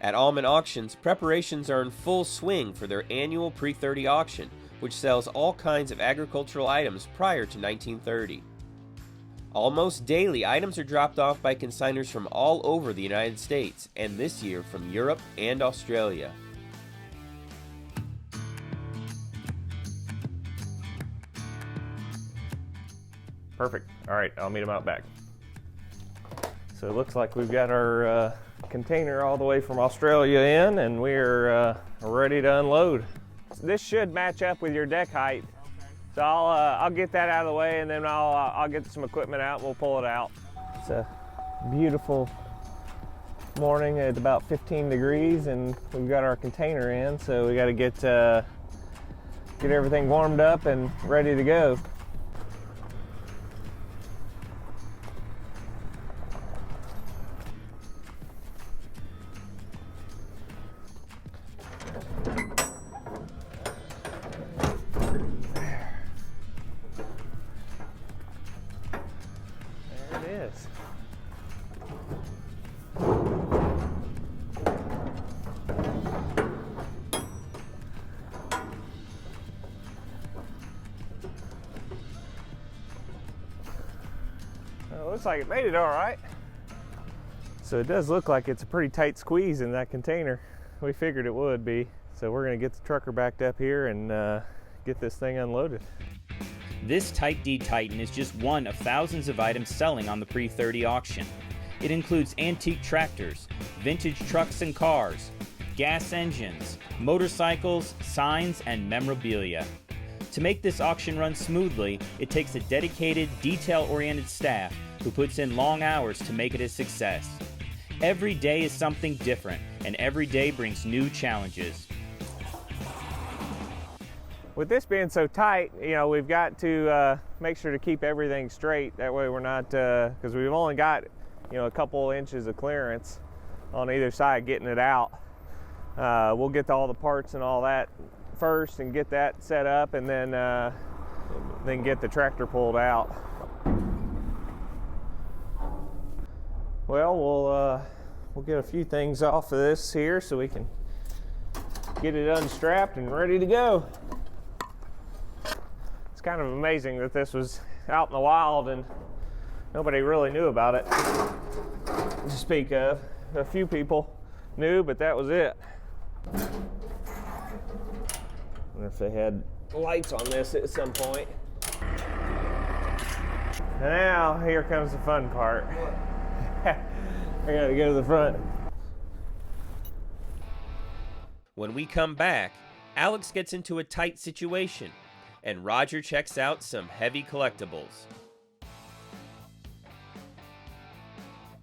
At Aumann Auctions, preparations are in full swing for their annual Pre-30 auction, which sells all kinds of agricultural items prior to 1930. Almost daily, items are dropped off by consigners from all over the United States, and this year from Europe and Australia. Perfect. All right, I'll meet them out back. So it looks like we've got our container all the way from Australia in, and we're ready to unload. This should match up with your deck height. So I'll get that out of the way, and then I'll get some equipment out and we'll pull it out. It's a beautiful morning at about 15 degrees, and we've got our container in, so we got to get everything warmed up and ready to go. Is. Well, it looks like it made it all right. So it does look like it's a pretty tight squeeze in that container. We figured it would be. So we're going to get the trucker backed up here and get this thing unloaded. This Type D Titan is just one of thousands of items selling on the Pre-30 auction. It includes antique tractors, vintage trucks and cars, gas engines, motorcycles, signs, and memorabilia. To make this auction run smoothly, it takes a dedicated, detail-oriented staff who puts in long hours to make it a success. Every day is something different, and every day brings new challenges. With this being so tight, we've got to make sure to keep everything straight. That way we're not, because we've only got, a couple inches of clearance on either side getting it out. We'll get all the parts and all that first and get that set up, and then get the tractor pulled out. Well, we'll get a few things off of this here so we can get it unstrapped and ready to go. Kind of amazing that this was out in the wild and nobody really knew about it to speak of. A few people knew, but that was it. I wonder if they had lights on this at some point. Now here comes the fun part. I gotta go to the front. When we come back, Alex gets into a tight situation, and Roger checks out some heavy collectibles.